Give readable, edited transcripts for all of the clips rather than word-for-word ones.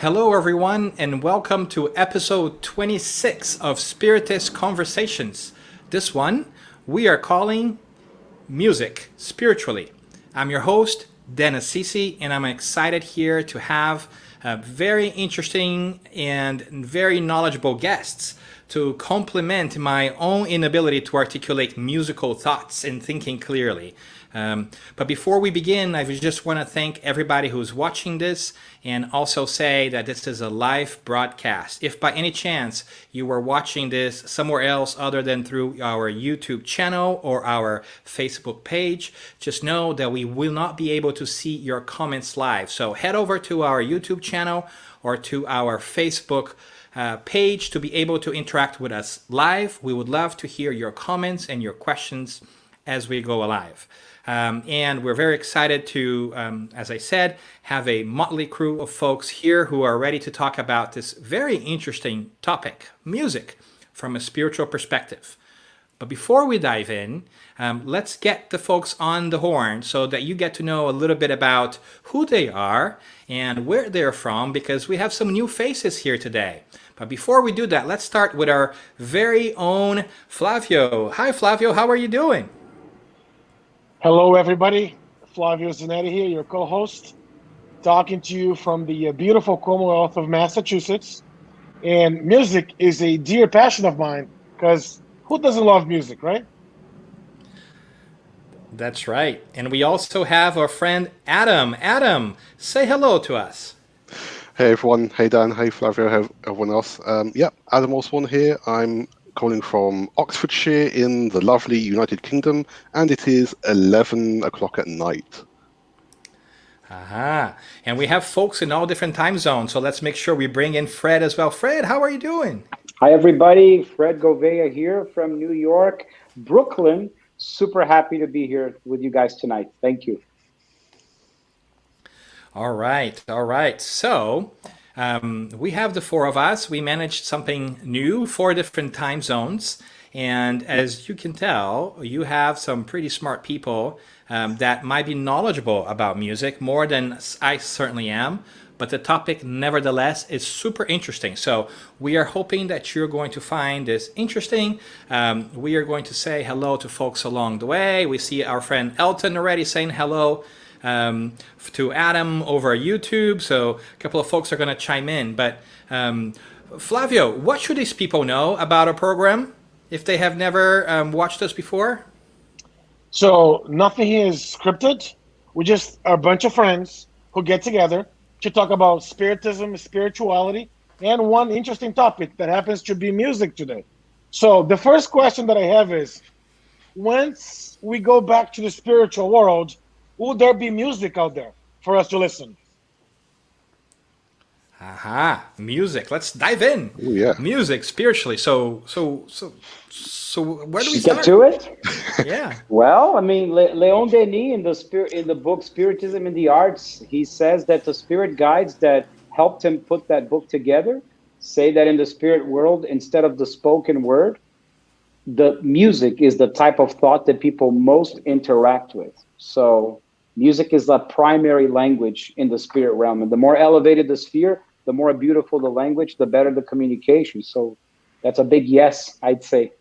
Hello, everyone, and welcome to episode 26 of Spiritist Conversations. This one we are calling Music Spiritually. I'm your host, Dan Assisi, and I'm excited here to have very interesting and very knowledgeable guests to complement my own inability to articulate musical thoughts and thinking clearly. But before we begin, I just want to thank everybody who's watching this and also say that this is a live broadcast. If by any chance you were watching this somewhere else other than through our YouTube channel or our Facebook page, just know that we will not be able to see your comments live. So head over to our YouTube channel or to our Facebook page to be able to interact with us live. We would love to hear your comments and your questions as we go live. And we're very excited to, as I said, have a motley crew of folks here who are ready to talk about this very interesting topic, music, from a spiritual perspective. But before we dive in, let's get the folks on the horn so that you get to know a little bit about who they are and where they're from, because we have some new faces here today. But before we do that, let's start with our very own Flavio. Hi, Flavio. How are you doing? Hello, everybody. Flavio Zanetti here, your co-host, talking to you from the beautiful Commonwealth of Massachusetts. And music is a dear passion of mine because who doesn't love music, right? That's right. And we also have our friend Adam. Adam, say hello to us. Hey everyone, hey Dan, hey Flavio, hey everyone else. Adam Osborne here. I'm calling from Oxfordshire in the lovely United Kingdom, and it is 11 o'clock at night. Aha. And we have folks in all different time zones, so let's make sure we bring in Fred as well. Fred, how are you doing? Hi everybody, Fred Gouveia here from New York, Brooklyn. Super happy to be here with you guys tonight. Thank you. All right. So we have the four of us. We managed something new, 4 different time zones. And as you can tell, you have some pretty smart people that might be knowledgeable about music, more than I certainly am. But the topic, nevertheless, is super interesting. So we are hoping that you're going to find this interesting. We are going to say hello to folks along the way. We see our friend Elton already saying hello to Adam over YouTube, so a couple of folks are going to chime in. But Flavio, what should these people know about our program if they have never watched us before? So nothing here is scripted. We just are a bunch of friends who get together to talk about spiritism, spirituality, and one interesting topic that happens to be music today. So the first question that I have is, once we go back to the spiritual world, will there be music out there for us to listen? Aha, music. Let's dive in. Oh yeah, music spiritually. So where do we Get start? to it? Yeah. Well, I mean, Leon Denis in the book Spiritism in the Arts, he says that the spirit guides that helped him put that book together say that in the spirit world, instead of the spoken word, the music is the type of thought that people most interact with. So music is the primary language in the spirit realm. And the more elevated the sphere, the more beautiful the language, the better the communication. So that's a big yes, I'd say.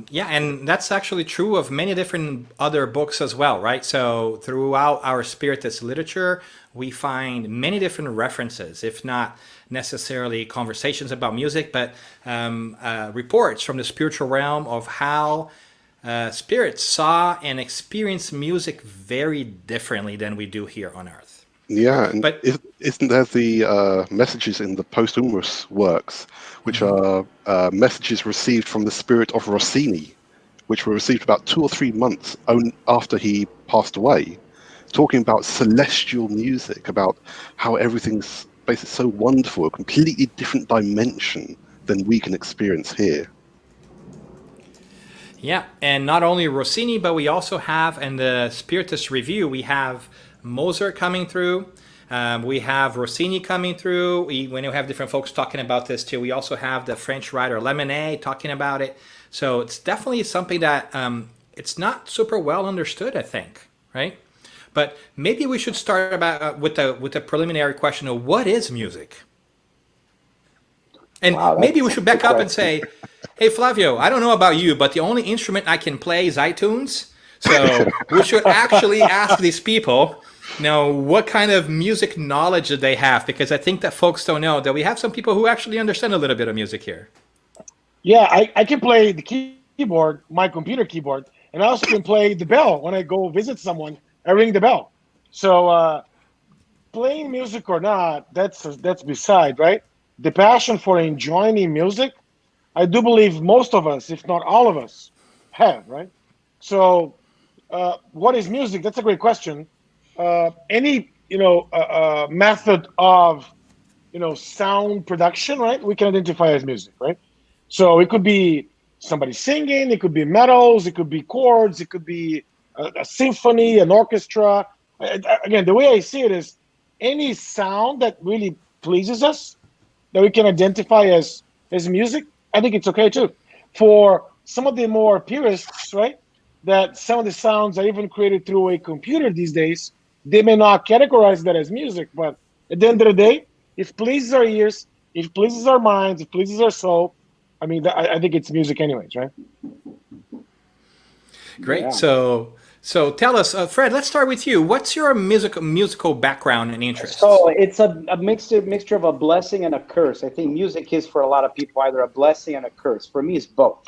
Yeah, and that's actually true of many different other books as well, right? So throughout our Spiritist literature, we find many different references, if not necessarily conversations about music, but reports from the spiritual realm of how spirits saw and experienced music very differently than we do here on Earth. Yeah, and But isn't there the messages in the posthumous works, which are messages received from the spirit of Rossini, which were received about 2 or 3 months after he passed away, talking about celestial music, about how everything's basically so wonderful, a completely different dimension than we can experience here. yeah, and not only Rossini, but we also have in the Spiritist Review, we have Mozart coming through. We have Rossini coming through. We have different folks talking about this too. We also have the French writer Lamennais talking about it. So it's definitely something that it's not super well understood, I think, right? But maybe we should start about with the preliminary question of what is music. And Wow, maybe that's we a should good back up and question. say, hey, Flavio, I don't know about you, but the only instrument I can play is iTunes. So we should actually ask these people, what kind of music knowledge do they have? Because I think that folks don't know that we have some people who actually understand a little bit of music here. Yeah, I can play the keyboard, my computer keyboard, and I also can play the bell when I go visit someone. I ring the bell. So playing music or not, that's beside, right? The passion for enjoying music, I do believe most of us, if not all of us, have, right? So, what is music? That's a great question. Any method of sound production, right? We can identify as music, right? So it could be somebody singing, it could be metals, it could be chords, it could be a symphony, an orchestra. Again, the way I see it is any sound that really pleases us that we can identify as music, I think it's okay too. For some of the more purists, right, that some of the sounds are even created through a computer these days, they may not categorize that as music, but at the end of the day, if it pleases our ears, if it pleases our minds, if it pleases our soul, I mean, I think it's music anyways, right? Great. Yeah. So tell us, Fred. Let's start with you. What's your musical background and interests? So it's a mixture of a blessing and a curse. I think music is for a lot of people either a blessing and a curse. For me, it's both.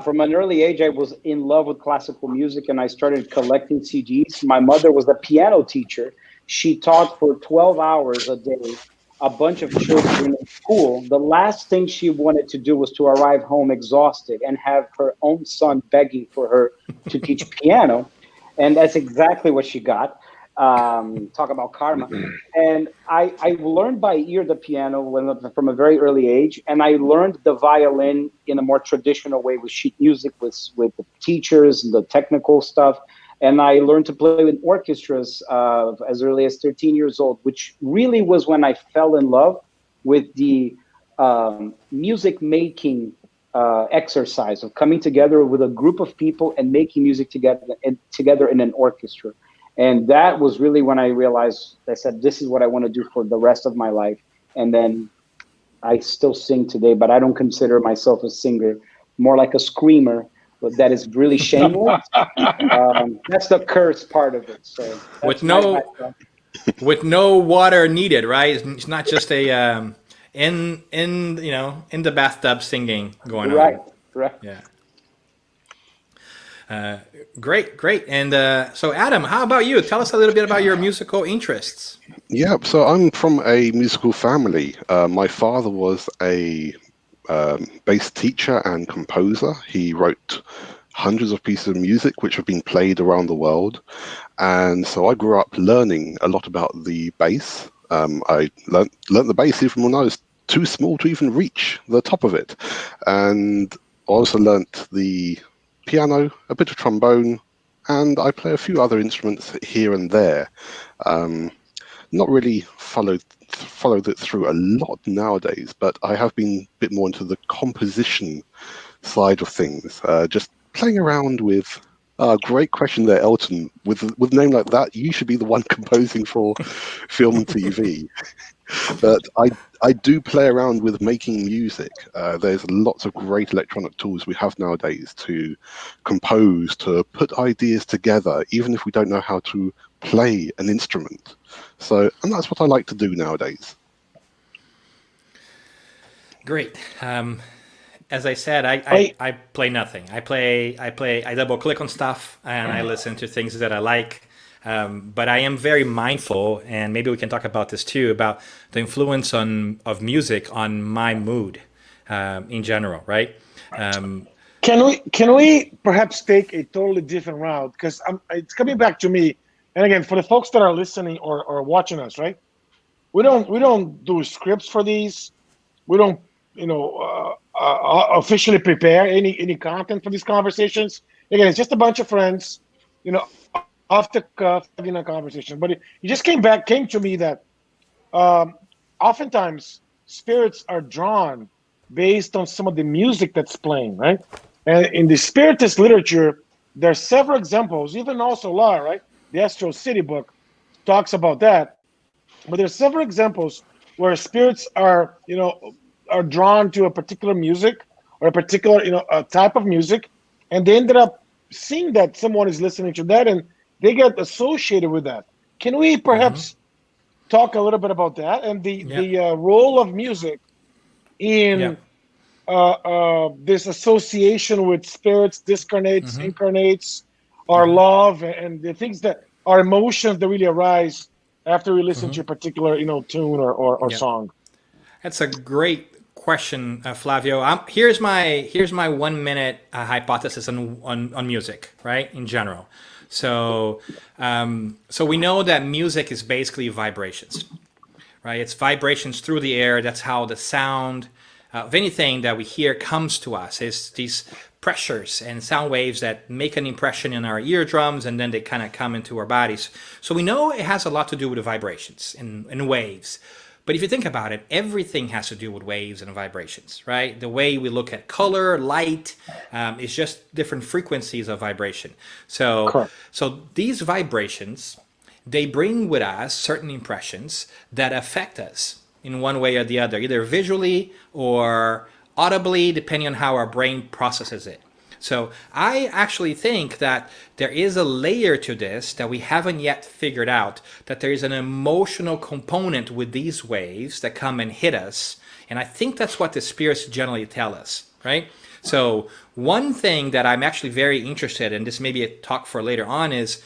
From an early age, I was in love with classical music, and I started collecting CDs. My mother was a piano teacher. She taught for 12 hours a day a bunch of children in school. The last thing she wanted to do was to arrive home exhausted and have her own son begging for her to teach piano. And that's exactly what she got. Talk about karma. And I learned by ear the piano from a very early age. And I learned the violin in a more traditional way with sheet music, with the teachers and the technical stuff. And I learned to play with orchestras as early as 13 years old, which really was when I fell in love with the music making exercise of coming together with a group of people and making music together in an orchestra. And that was really when I realized, I said, this is what I want to do for the rest of my life. And then I still sing today, but I don't consider myself a singer, more like a screamer. But that is really shameless. That's the curse part of it. So with no water needed, right? It's not just a in the bathtub singing going on. Right. Yeah. Great. And so Adam, how about you? Tell us a little bit about your musical interests. Yeah, so I'm from a musical family. My father was a bass teacher and composer. He wrote hundreds of pieces of music which have been played around the world. And so I grew up learning a lot about the bass. I learnt the bass even when I was too small to even reach the top of it. And I also learnt the piano, a bit of trombone, and I play a few other instruments here and there. Not really followed it through a lot nowadays, but I have been a bit more into the composition side of things. Just playing around with. Great question there, Elton. With a name like that, you should be the one composing for film and TV. But I do play around with making music. There's lots of great electronic tools we have nowadays to compose, to put ideas together, even if we don't know how to play an instrument. And that's what I like to do nowadays. Great. As I said, I play nothing. I double click on stuff and I listen to things that I like. But I am very mindful, and maybe we can talk about this too, about the influence of music on my mood in general, right? Can we perhaps take a totally different route? Because it's coming back to me. And again, for the folks that are listening or watching us, right? We don't do scripts for these. We don't officially prepare any content for these conversations. Again, it's just a bunch of friends, off the cuff having a conversation. But it just came to me that oftentimes spirits are drawn based on some of the music that's playing, right? And in the spiritist literature, there are several examples, even also law, right? the Astro City book talks about that. But there's several examples where spirits are, are drawn to a particular music or a particular, a type of music, and they ended up seeing that someone is listening to that, and they get associated with that. Can we perhaps talk a little bit about that and the role of music in this association with spirits, discarnates, incarnates, our love, and the things that our emotions that really arise after we listen to a particular tune or song? That's a great question, Flavio. Here's my 1 minute hypothesis on music, right? In general, so we know that music is basically vibrations, right? It's vibrations through the air. That's how the sound of anything that we hear comes to us. It's these pressures and sound waves that make an impression in our eardrums, and then they kind of come into our bodies. So we know it has a lot to do with the vibrations and waves. But if you think about it, everything has to do with waves and vibrations, right? The way we look at color, light, is just different frequencies of vibration. So these vibrations, they bring with us certain impressions that affect us in one way or the other, either visually or audibly, depending on how our brain processes it. So I actually think that there is a layer to this that we haven't yet figured out, that there is an emotional component with these waves that come and hit us. And I think that's what the spirits generally tell us, right? So one thing that I'm actually very interested in, this may be a talk for later on, is,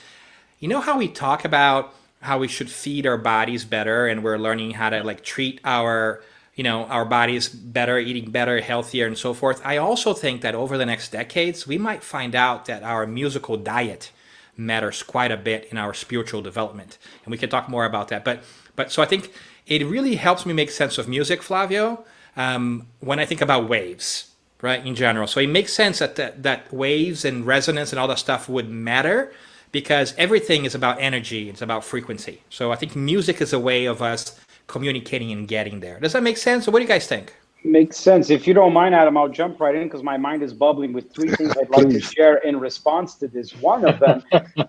how we talk about how we should feed our bodies better, and we're learning how to treat our bodies better, eating better, healthier, and so forth. I also think that over the next decades, we might find out that our musical diet matters quite a bit in our spiritual development. And we can talk more about that. But so I think it really helps me make sense of music, Flavio, when I think about waves, right, in general. So it makes sense that waves and resonance and all that stuff would matter, because everything is about energy. It's about frequency. So I think music is a way of us communicating and getting there. Does that make sense? Or what do you guys think? Makes sense. If you don't mind, Adam, I'll jump right in because my mind is bubbling with three things I'd like to share in response to this. One of them,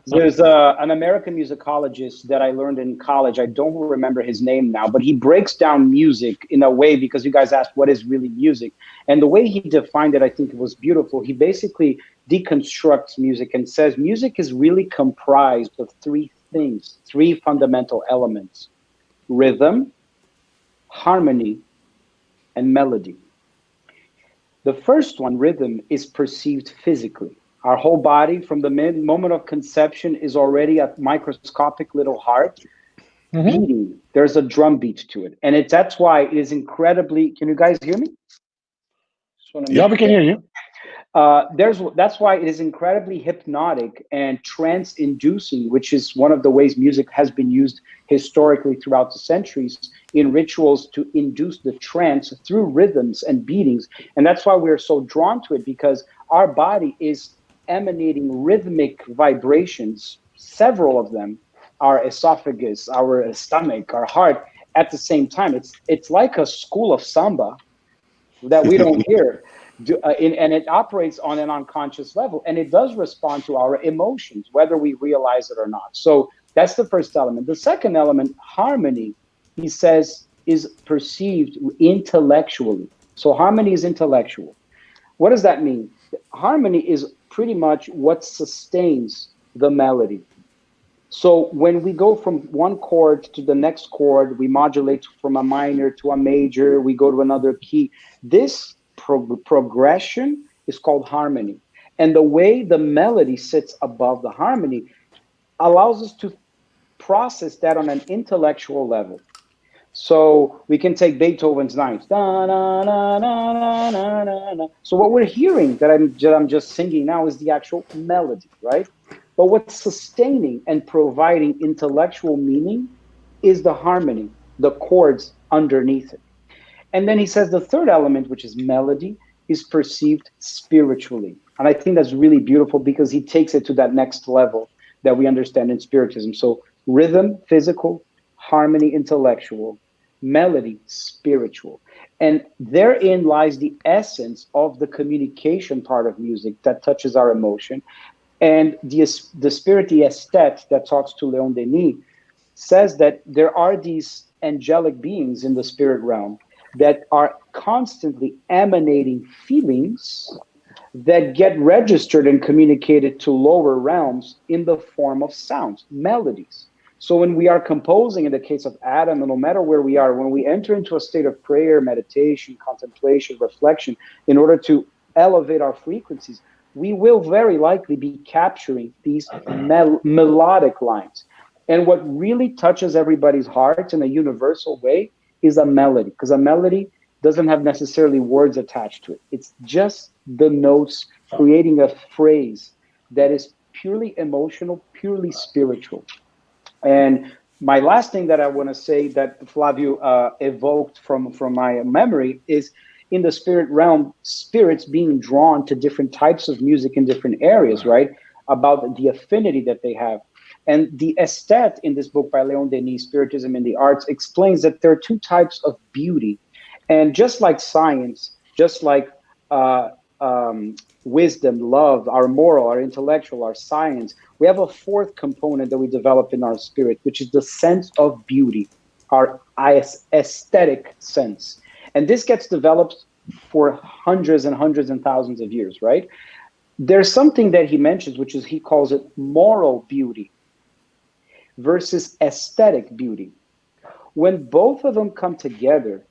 there's an American musicologist that I learned in college. I don't remember his name now, but he breaks down music in a way, because you guys asked what is really music. And the way he defined it, I think it was beautiful. He basically deconstructs music and says music is really comprised of three things, three fundamental elements: rhythm, harmony, and melody. The first one, rhythm, is perceived physically. Our whole body from the moment of conception is already a microscopic little heart beating. There's a drum beat to it. And that's why it is incredibly, can you guys hear me? Yeah, we can hear you. That's why it is incredibly hypnotic and trance-inducing, which is one of the ways music has been used historically throughout the centuries in rituals to induce the trance through rhythms and beatings. And that's why we're so drawn to it, because our body is emanating rhythmic vibrations, several of them, our esophagus, our stomach, our heart, at the same time. It's like a school of samba that we don't hear. And it operates on an unconscious level, and it does respond to our emotions, whether we realize it or not. So that's the first element. The second element, harmony, he says, is perceived intellectually. So harmony is intellectual. What does that mean? Harmony is pretty much what sustains the melody. So when we go from one chord to the next chord, we modulate from a minor to a major, we go to another key. This progression is called harmony. And the way the melody sits above the harmony allows us to process that on an intellectual level. So we can take Beethoven's Ninth. Da, da, da, da, da, da, da, da. So what we're hearing that I'm just singing now is the actual melody, right? But what's sustaining and providing intellectual meaning is the harmony, the chords underneath it. And then he says the third element, which is melody, is perceived spiritually. And I think that's really beautiful because he takes it to that next level that we understand in Spiritism. So rhythm, physical; harmony, intellectual; melody, spiritual. And therein lies the essence of the communication part of music that touches our emotion. And the spirit, the esthete that talks to Leon Denis, says that there are these angelic beings in the spirit realm that are constantly emanating feelings that get registered and communicated to lower realms in the form of sounds, melodies. So when we are composing, in the case of Adam, and no matter where we are, when we enter into a state of prayer, meditation, contemplation, reflection, in order to elevate our frequencies, we will very likely be capturing these melodic lines. And what really touches everybody's hearts in a universal way is a melody, because a melody doesn't have necessarily words attached to it. It's just the notes creating a phrase that is purely emotional, purely spiritual. And my last thing that I want to say that Flavio evoked from my memory is in the spirit realm, spirits being drawn to different types of music in different areas, right? About the affinity that they have. And the aesthete in this book by Leon Denis, Spiritism in the Arts, explains that there are two types of beauty. And just like science, just like wisdom, love, our moral, our intellectual, our science, we have a fourth component that we develop in our spirit, which is the sense of beauty, our aesthetic sense. And this gets developed for hundreds and hundreds and thousands of years, right? There's something that he mentions, which is he calls it moral beauty versus aesthetic beauty. When both of them come together,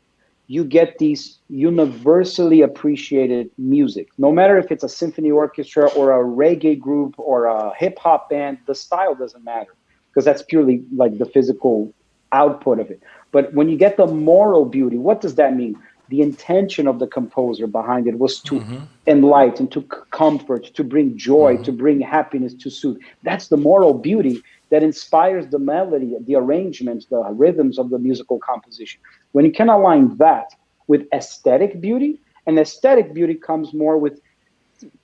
you get these universally appreciated music. No matter if it's a symphony orchestra or a reggae group or a hip hop band, the style doesn't matter because that's purely like the physical output of it. But when you get the moral beauty, what does that mean? The intention of the composer behind it was to enlighten, to comfort, to bring joy, to bring happiness, to soothe. That's the moral beauty that inspires the melody, the arrangements, the rhythms of the musical composition. When you can align that with aesthetic beauty, and aesthetic beauty comes more with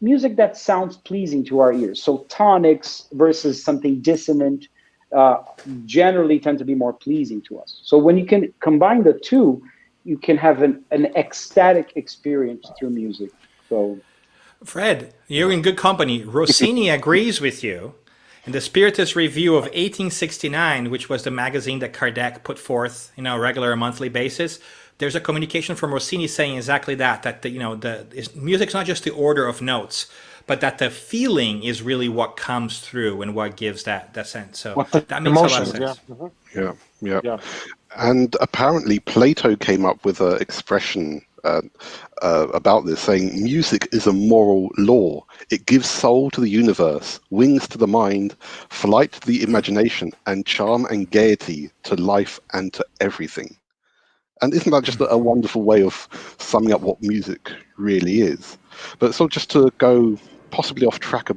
music that sounds pleasing to our ears. So tonics versus something dissonant generally tend to be more pleasing to us. So when you can combine the two, you can have an ecstatic experience through music. So, Fred, you're in good company. Rossini agrees with you. In the Spiritist Review of 1869, which was the magazine that Kardec put forth, a regular monthly basis, there's a communication from Rossini saying exactly that music's not just the order of notes, but that the feeling is really what comes through and what gives that sense. So that makes emotions, a lot of sense. Yeah. And apparently Plato came up with an expression about this, saying music is a moral law. It gives soul to the universe, wings to the mind, flight to the imagination, and charm and gaiety to life and to everything. And isn't that just a wonderful way of summing up what music really is? But so just to go possibly off track a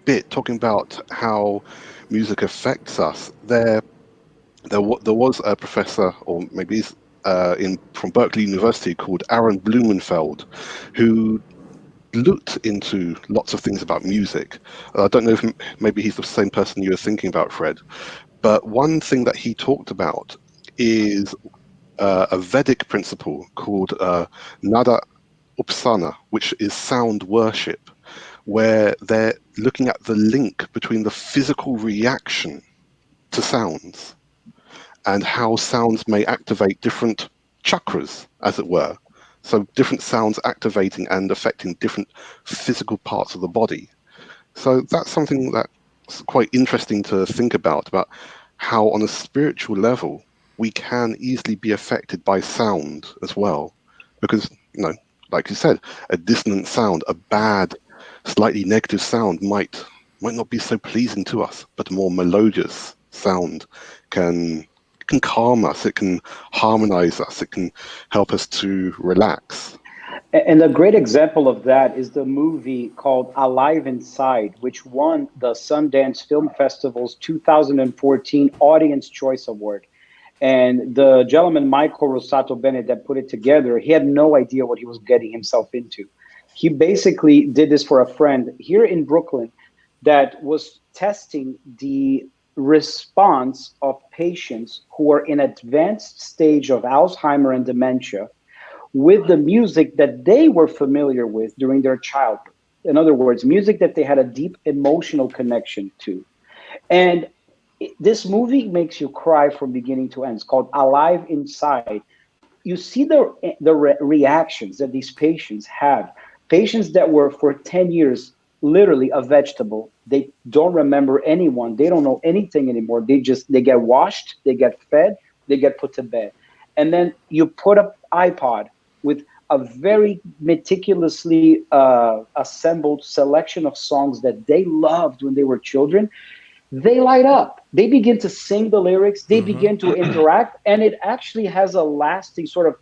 bit, talking about how music affects us, there was a professor, or maybe he's from Berkeley University, called Aaron Blumenfeld, who looked into lots of things about music. I don't know if maybe he's the same person you were thinking about, Fred, but one thing that he talked about is a Vedic principle called Nada Upasana, which is sound worship, where they're looking at the link between the physical reaction to sounds and how sounds may activate different chakras, as it were. So different sounds activating and affecting different physical parts of the body. So that's something that's quite interesting to think about how on a spiritual level we can easily be affected by sound as well. Because, like you said, a dissonant sound, a bad, slightly negative sound might not be so pleasing to us, but a more melodious sound can calm us, it can harmonize us, it can help us to relax. And a great example of that is the movie called Alive Inside, which won the Sundance Film Festival's 2014 Audience Choice Award. And the gentleman, Michael Rosato Bennett, that put it together, he had no idea what he was getting himself into. He basically did this for a friend here in Brooklyn that was testing the response of patients who are in advanced stage of Alzheimer and dementia with the music that they were familiar with during their childhood. In other words, music that they had a deep emotional connection to. And this movie makes you cry from beginning to end. It's called Alive Inside. You see the reactions that these patients have. Patients that were for 10 years literally a vegetable. They don't remember anyone. They don't know anything anymore. They get washed, they get fed, they get put to bed. And then you put up iPod with a very meticulously assembled selection of songs that they loved when they were children. They light up. They begin to sing the lyrics. They begin to interact, and it actually has a lasting sort of,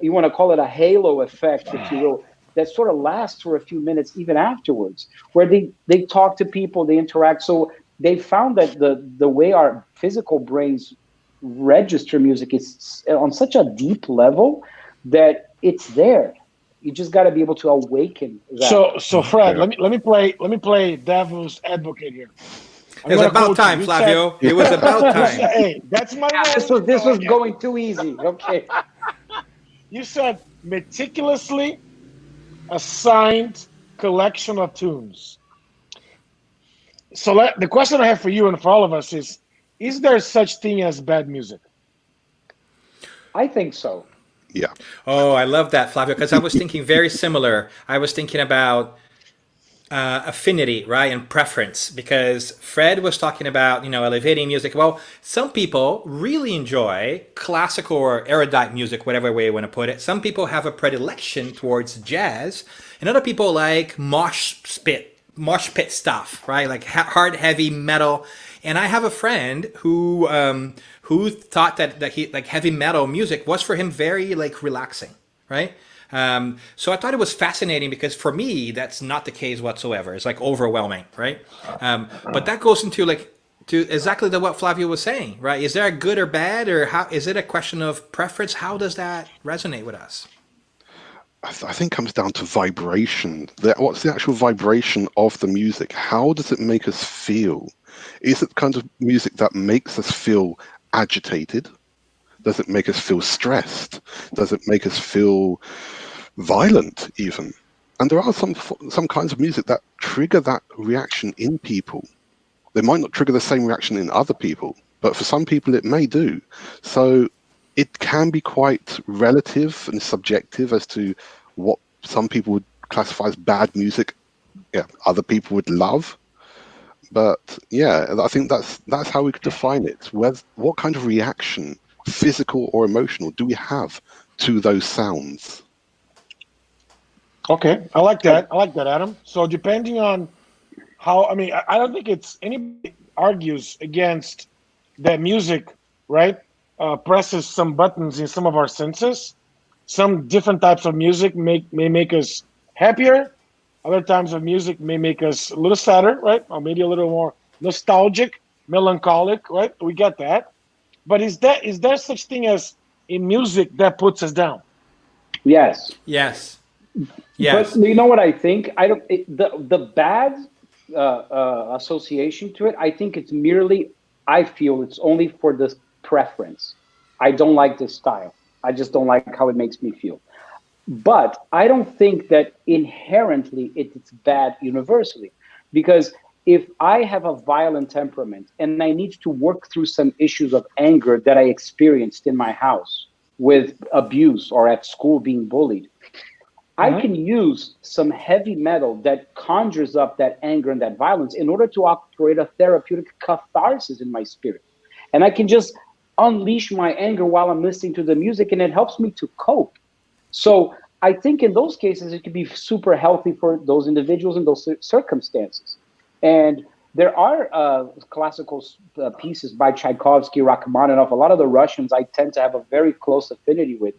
you want to call it a halo effect, if you will, that sort of lasts for a few minutes even afterwards, where they talk to people, they interact. So they found that the way our physical brains register music is on such a deep level that it's there. You just got to be able to awaken that. So Fred, let me play devil's advocate here. It was about time, Flavio. It was about time. Hey, that's my role. This was going too easy. Okay. You said meticulously assigned collection of tunes. So the question I have for you and for all of us is there such thing as bad music? I think so. Yeah. Oh, I love that, Flavio, because I was thinking very similar. I was thinking about affinity, right, and preference, because Fred was talking about, elevating music. Well, some people really enjoy classical or erudite music, whatever way you want to put it. Some people have a predilection towards jazz, and other people like mosh pit stuff, right, like hard, heavy metal. And I have a friend who thought that he like heavy metal music was for him very like relaxing, right? So I thought it was fascinating because for me, that's not the case whatsoever. It's like overwhelming, right? But that goes into exactly what Flavio was saying, right? Is there a good or bad, or how is it a question of preference? How does that resonate with us? I think it comes down to vibration. What's the actual vibration of the music? How does it make us feel? Is it the kind of music that makes us feel agitated? Does it make us feel stressed? Does it make us feel violent even? And there are some kinds of music that trigger that reaction in people. They might not trigger the same reaction in other people, but for some people it may do. So it can be quite relative and subjective as to what some people would classify as bad music, other people would love. But yeah, I think that's how we could define it. What kind of reaction, physical or emotional, do we have to those sounds? Okay, I like that, Adam. So depending on how, I don't think anybody argues against that music, right? Presses some buttons in some of our senses. Some different types of music may make us happier. Other types of music may make us a little sadder, right? Or maybe a little more nostalgic, melancholic, right? We get that. But is there such thing as a music that puts us down? Yes. Yes. But you know what I think? The bad association to it. I think it's merely. I feel it's only for the preference. I don't like this style. I just don't like how it makes me feel. But I don't think that inherently it's bad universally, because if I have a violent temperament and I need to work through some issues of anger that I experienced in my house with abuse or at school being bullied, I can use some heavy metal that conjures up that anger and that violence in order to operate a therapeutic catharsis in my spirit. And I can just unleash my anger while I'm listening to the music, and it helps me to cope. So I think in those cases, it can be super healthy for those individuals in those circumstances. And there are classical pieces by Tchaikovsky, Rachmaninoff, a lot of the Russians I tend to have a very close affinity with.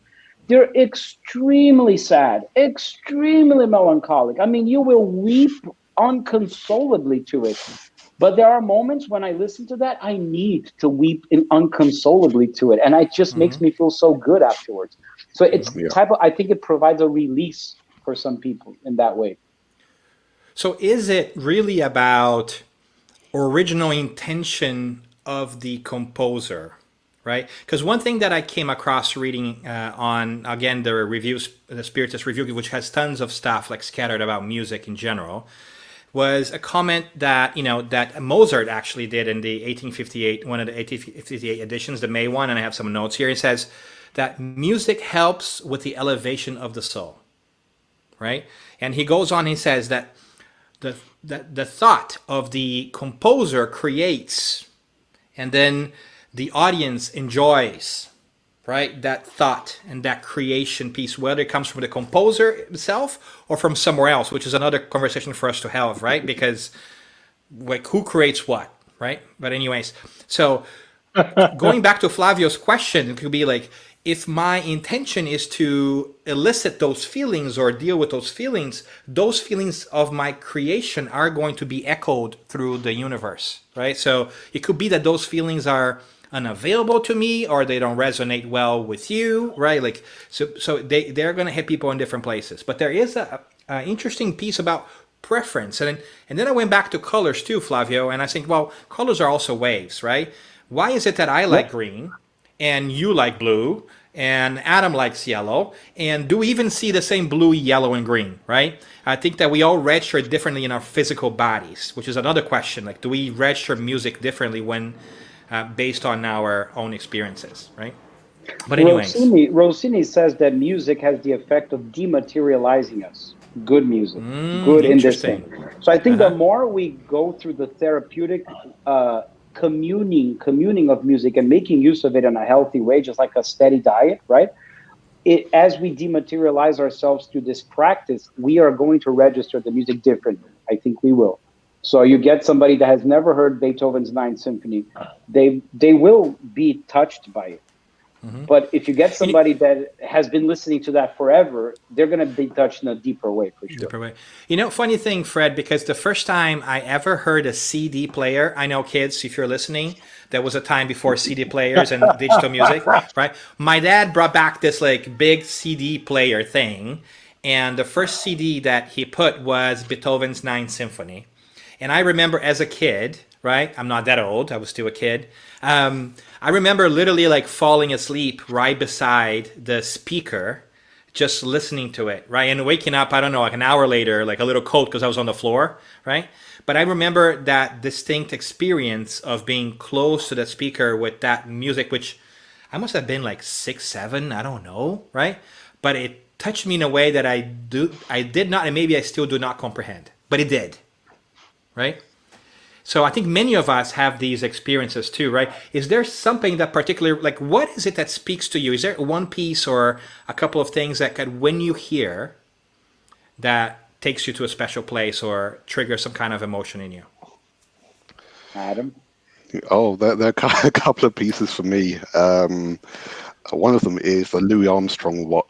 They're extremely sad, extremely melancholic. I mean, you will weep unconsolably to it. But there are moments when I listen to that, I need to weep unconsolably to it. And it just makes me feel so good afterwards. So it's I think it provides a release for some people in that way. So is it really about original intention of the composer, right? Because one thing that I came across reading on, again, the reviews, the Spiritist Review, which has tons of stuff like scattered about music in general, was a comment that, that Mozart actually did in the 1858, one of the 1858 editions, the May one, and I have some notes here. It says that music helps with the elevation of the soul, right? And he goes on, he says that the thought of the composer creates, and then the audience enjoys, right, that thought and that creation piece, whether it comes from the composer himself or from somewhere else, which is another conversation for us to have, right? Because like, who creates what, right? But anyways, so going back to Flavio's question, it could be like, if my intention is to elicit those feelings or deal with those feelings of my creation are going to be echoed through the universe, right? So it could be that those feelings are unavailable to me, or they don't resonate well with you, right? Like, so they're going to hit people in different places. But there is a interesting piece about preference, and then I went back to colors too, Flavio, and I think, well, colors are also waves, right? Why is it that I like green and you like blue and Adam likes yellow, and do we even see the same blue, yellow, and green, right? I think that we all register differently in our physical bodies, which is another question. Like, do we register music differently when based on our own experiences, right? But anyways, Rossini says that music has the effect of dematerializing us. Good music, good in this thing. So I think the more we go through the therapeutic communing of music and making use of it in a healthy way, just like a steady diet, right? As we dematerialize ourselves through this practice, we are going to register the music differently. I think we will. So you get somebody that has never heard Beethoven's Ninth Symphony, they will be touched by it. Mm-hmm. But if you get somebody that has been listening to that forever, they're going to be touched in a deeper way, for sure. Deeper way. Funny thing, Fred, because the first time I ever heard a CD player, I know kids, if you're listening, there was a time before CD players and digital music, right? My dad brought back this like big CD player thing, and the first CD that he put was Beethoven's Ninth Symphony. And I remember as a kid, right? I'm not that old. I was still a kid. I remember literally like falling asleep right beside the speaker, just listening to it, right? And waking up, I don't know, like an hour later, like a little cold because I was on the floor, right? But I remember that distinct experience of being close to the speaker with that music, which I must have been like 6, 7, I don't know, right? But it touched me in a way that I did not, and maybe I still do not comprehend, but it did. Right? So I think many of us have these experiences too, right? Is there something that particularly, like, what is it that speaks to you? Is there one piece or a couple of things that could, when you hear, that takes you to a special place or triggers some kind of emotion in you? Adam? Oh, there are a couple of pieces for me. One of them is the Louis Armstrong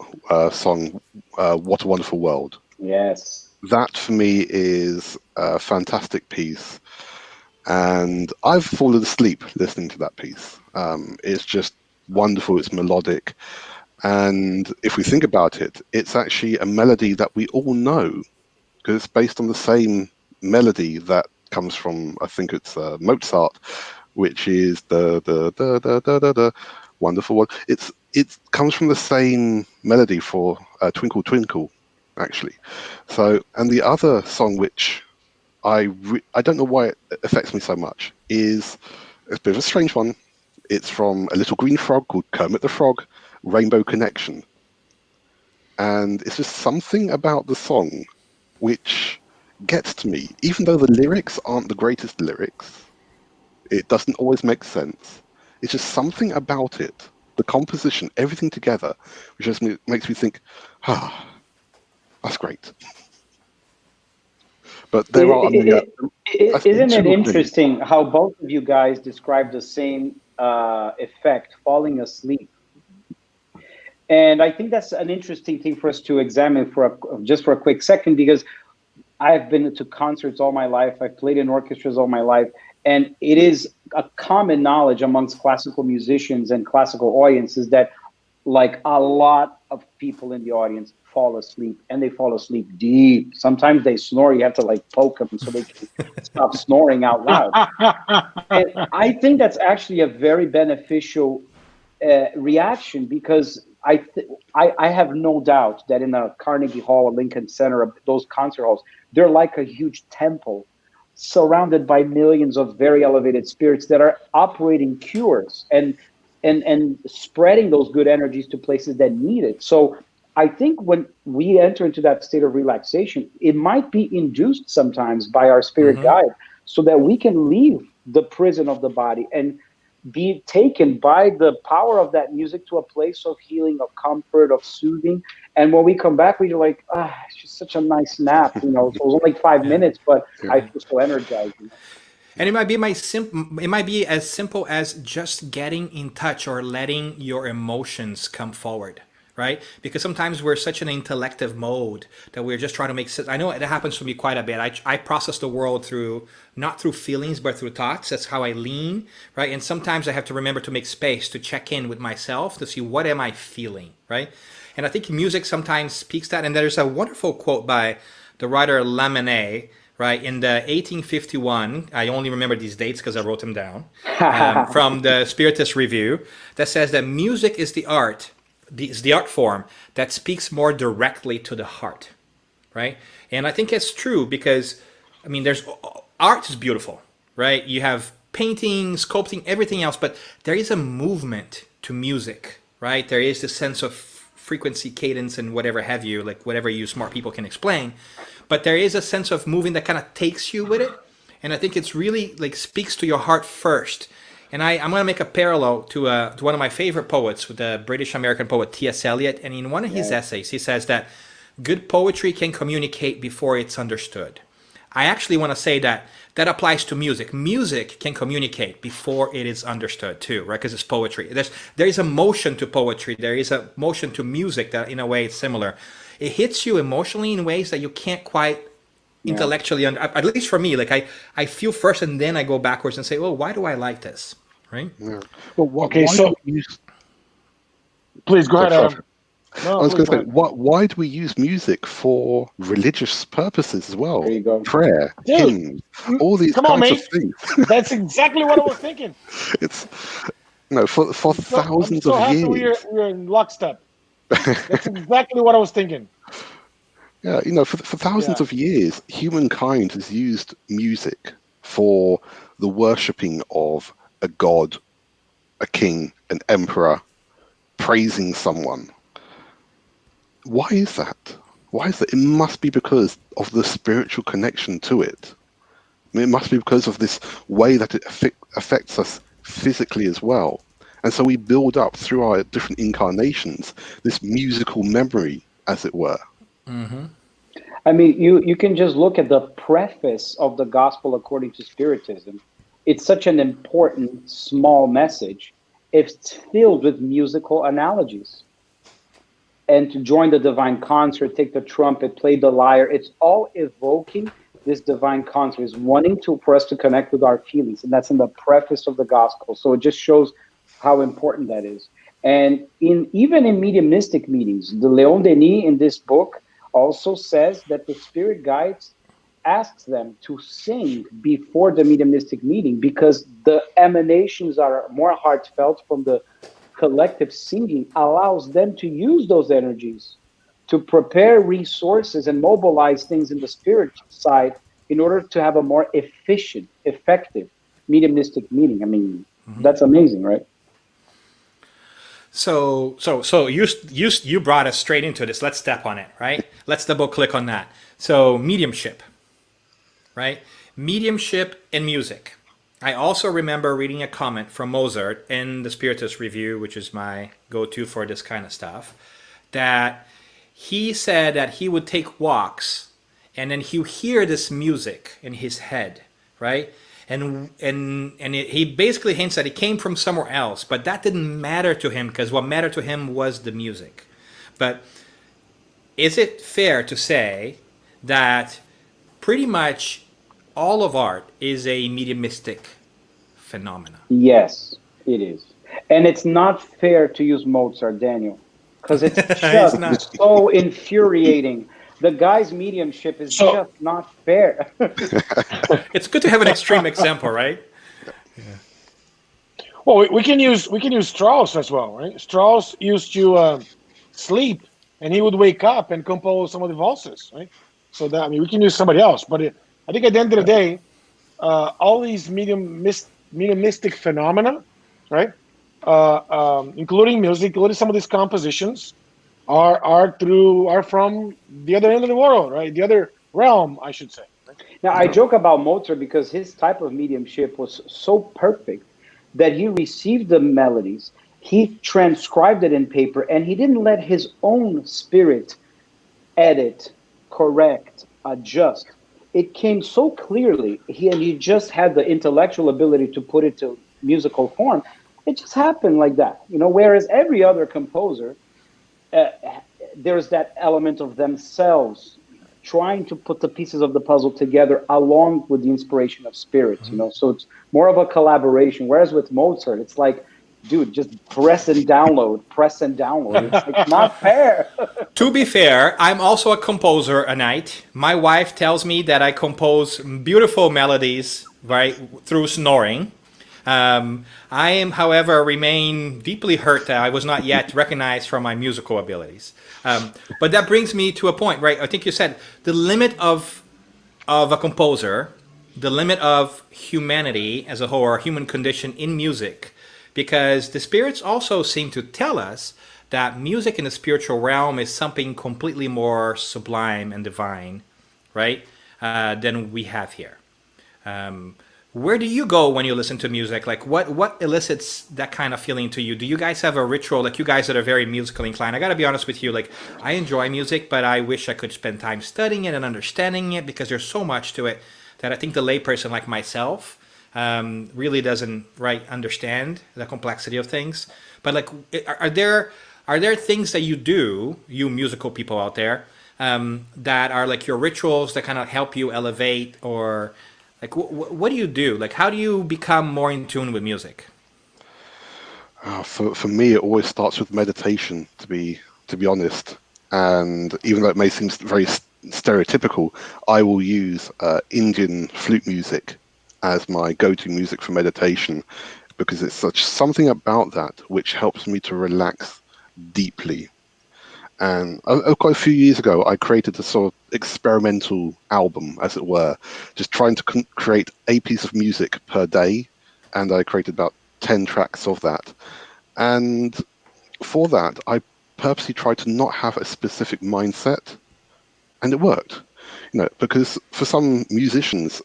song, What a Wonderful World. Yes. That for me is a fantastic piece, and I've fallen asleep listening to that piece. It's just wonderful, it's melodic, and if we think about it, it's actually a melody that we all know, because it's based on the same melody that comes from, I think it's Mozart, which is the wonderful one. It comes from the same melody for Twinkle Twinkle, actually. So, and the other song which I don't know why it affects me so much is a bit of a strange one. It's from a little green frog called Kermit the Frog, Rainbow Connection. And it's just something about the song which gets to me, even though the lyrics aren't the greatest lyrics. It doesn't always make sense. It's just something about it, the composition, everything together, which just makes me think, that's great. But there are... Isn't it interesting how both of you guys describe the same effect, falling asleep? And I think that's an interesting thing for us to examine for a quick second, because I've been to concerts all my life. I've played in orchestras all my life. And it is a common knowledge amongst classical musicians and classical audiences that, like, a lot of people in the audience fall asleep, and they fall asleep deep. Sometimes they snore. You have to like poke them so they can stop snoring out loud. And I think that's actually a very beneficial reaction, because I have no doubt that in a Carnegie Hall, a Lincoln Center, those concert halls, they're like a huge temple surrounded by millions of very elevated spirits that are operating cures and spreading those good energies to places that need it. So I think when we enter into that state of relaxation, it might be induced sometimes by our spirit guide, so that we can leave the prison of the body and be taken by the power of that music to a place of healing, of comfort, of soothing. And when we come back, we're like, it's just such a nice nap, So it was only like 5 minutes, but I feel so energized. And it might be it might be as simple as just getting in touch or letting your emotions come forward, right? Because sometimes we're such an intellective mode that we're just trying to make sense. I know it happens to me quite a bit. I process the world not through feelings, but through thoughts. That's how I lean, right? And sometimes I have to remember to make space to check in with myself to see what am I feeling, right? And I think music sometimes speaks that. And there's a wonderful quote by the writer Lamennais, right, in the 1851, I only remember these dates because I wrote them down, from the Spiritist Review, that says that music is the art form that speaks more directly to the heart, right? And I think it's true because, I mean, art is beautiful, right? You have painting, sculpting, everything else, but there is a movement to music, right? There is this sense of frequency, cadence, and whatever have you, like whatever you smart people can explain. But there is a sense of moving that kind of takes you with it. And I think it's really like speaks to your heart first. And I'm going to make a parallel to one of my favorite poets, the British-American poet T.S. Eliot. And in one of his essays, he says that good poetry can communicate before it's understood. I actually want to say that applies to music. Music can communicate before it is understood too, right? Because it's poetry. There is a motion to poetry. There is a motion to music that in a way is similar. It hits you emotionally in ways that you can't quite intellectually, at least for me, like I feel first and then I go backwards and say, well, why do I like this? Right? Yeah. Well, please go ahead, Adam. I was going to say, why do we use music for religious purposes as well? There you go. Prayer, hymns, all these kinds of things. That's exactly what I was thinking. It's for thousands of years. We're in lockstep. That's exactly what I was thinking. Yeah, for thousands of years, humankind has used music for the worshipping of a god, a king, an emperor, praising someone. Why is that? It must be because of the spiritual connection to it. I mean, it must be because of this way that it affects us physically as well. And so we build up through our different incarnations this musical memory, as it were. Mm-hmm. I mean, you can just look at the preface of the Gospel according to Spiritism. It's such an important small message. It's filled with musical analogies. And to join the divine concert, take the trumpet, play the lyre, it's all evoking this divine concert, is wanting for us to connect with our feelings. And that's in the preface of the Gospel. So it just shows how important that is. And even in mediumistic meetings, the Leon Denis in this book also says that the spirit guides asks them to sing before the mediumistic meeting because the emanations are more heartfelt from the collective singing, allows them to use those energies to prepare resources and mobilize things in the spirit side in order to have a more efficient, effective mediumistic meeting. I mean, that's amazing, right? So you brought us straight into this. Let's step on it, right? Let's double click on that. So mediumship, right? Mediumship and music. I also remember reading a comment from Mozart in the Spiritist Review, which is my go-to for this kind of stuff, that he said that he would take walks and then he would hear this music in his head, right? And he basically hints that it came from somewhere else, but that didn't matter to him because what mattered to him was the music. But is it fair to say that pretty much all of art is a mediumistic phenomena? Yes, it is. And it's not fair to use Mozart, Daniel, because it's just so infuriating. The guy's mediumship is just not fair. It's good to have an extreme example, right? Yeah. Well, we can use Strauss as well, right? Strauss used to sleep, and he would wake up and compose some of the valses, right? So that, I mean, we can use somebody else, but I think at the end of the day, all these mediumistic phenomena, right? Including music, including some of these compositions, are from the other end of the world, right? The other realm, I should say. Right? Now, I joke about Mozart because his type of mediumship was so perfect that he received the melodies, he transcribed it in paper, and he didn't let his own spirit edit, correct, adjust. It came so clearly, and he just had the intellectual ability to put it to musical form. It just happened like that, you know. Whereas every other composer, uh, there's that element of themselves trying to put the pieces of the puzzle together along with the inspiration of spirits, you know. So it's more of a collaboration. Whereas with Mozart, it's like, dude, just press and download, press and download. It's like not fair. To be fair, I'm also a composer, a night. My wife tells me that I compose beautiful melodies, right, through snoring. I am, however, remain deeply hurt that I was not yet recognized for my musical abilities. But that brings me to a point, right? I think you said the limit of a composer, the limit of humanity as a whole, or human condition in music, because the spirits also seem to tell us that music in the spiritual realm is something completely more sublime and divine, right, than we have here. Where do you go when you listen to music? Like, what elicits that kind of feeling to you? Do you guys have a ritual? Like, you guys that are very musically inclined, I gotta be honest with you. Like, I enjoy music, but I wish I could spend time studying it and understanding it, because there's so much to it that I think the layperson like myself really doesn't understand the complexity of things. But like, are there things that you do, you musical people out there, that are like your rituals that kind of help you elevate, or like, what do you do? Like, how do you become more in tune with music? For me, it always starts with meditation. To be honest, and even though it may seem very stereotypical, I will use Indian flute music as my go-to music for meditation, because it's such something about that which helps me to relax deeply. And quite a few years ago, I created a sort of experimental album, as it were, just trying to create a piece of music per day. And I created about 10 tracks of that. And for that, I purposely tried to not have a specific mindset. And it worked, because for some musicians,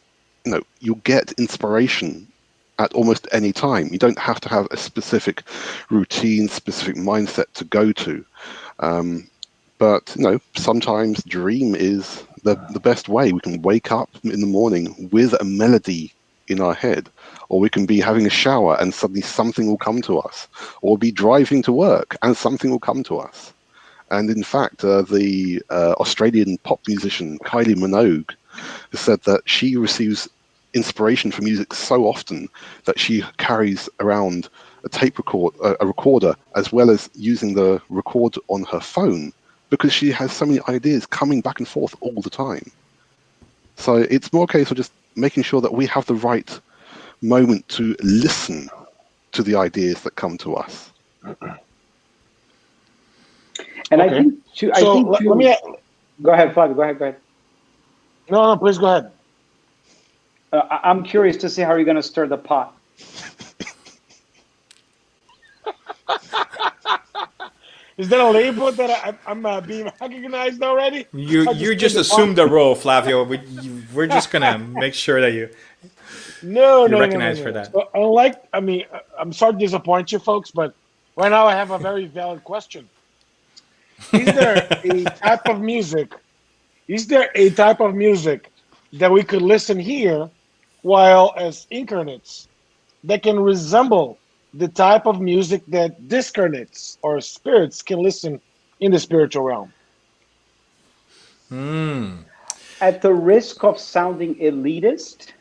you'll get inspiration at almost any time. You don't have to have a specific routine, specific mindset to go to. But sometimes dream is the best way. We can wake up in the morning with a melody in our head, or we can be having a shower and suddenly something will come to us, or be driving to work and something will come to us. And in fact, the Australian pop musician Kylie Minogue has said that she receives inspiration for music so often that she carries around a recorder, as well as using the record on her phone, because she has so many ideas coming back and forth all the time. So it's more a case of just making sure that we have the right moment to listen to the ideas that come to us. And Okay. let me. Go ahead, Flavio. Go ahead. No, please go ahead. I'm curious to see how you're going to stir the pot. Is that a label that I'm being recognized already? You just assumed the role, Flavio. We're just gonna make sure that you're recognized for that. So, I'm sorry to disappoint you folks, but right now I have a very valid question. Is there a type of music? Is there a type of music that we could listen here, while as incarnates, that can resemble the type of music that discarnates or spirits can listen in the spiritual realm? At the risk of sounding elitist,